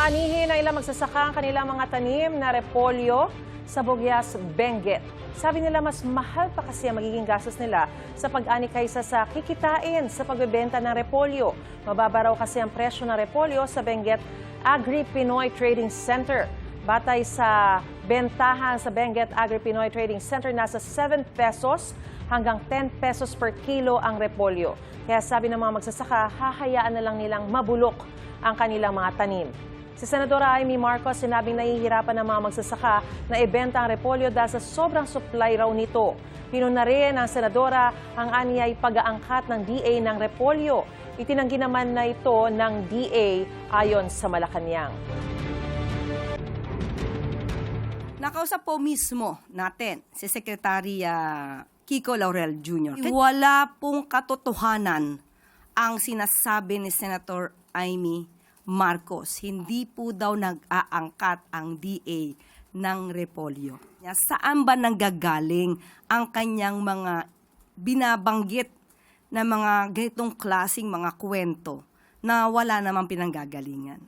Aanihin ng ilang magsasaka ang kanilang mga tanim na repolyo sa Bugyas, Benguet. Sabi nila mas mahal pa kasi ang magiging gastos nila sa pag-ani kaysa sa kikitain sa pagbebenta ng repolyo. Mababa raw kasi ang presyo ng repolyo sa Benguet Agri-Pinoy Trading Center. Batay sa bentahan sa Benguet Agri-Pinoy Trading Center, nasa 7 pesos hanggang 10 pesos per kilo ang repolyo. Kaya sabi ng mga magsasaka, hahayaan na lang nilang mabulok ang kanilang mga tanim. Si Senadora Amy Marcos sinabing nahihirapan ng mga magsasaka na ibenta ang repolyo dahil sa sobrang supply raw nito. Pinuna rin ng Senadora ang anyay pag-aangkat ng DA ng repolyo. Itinanggi naman na ito ng DA ayon sa Malacanang. Nakausap po mismo natin si Secretary Kiko Laurel Jr. Wala pong katotohanan ang sinasabi ni Senator Amy Marcos. Hindi po daw nag-aangkat ang DA ng repolyo. Saan ba nanggagaling ang kanyang mga binabanggit na mga ganitong klaseng mga kwento na wala namang pinanggagalingan?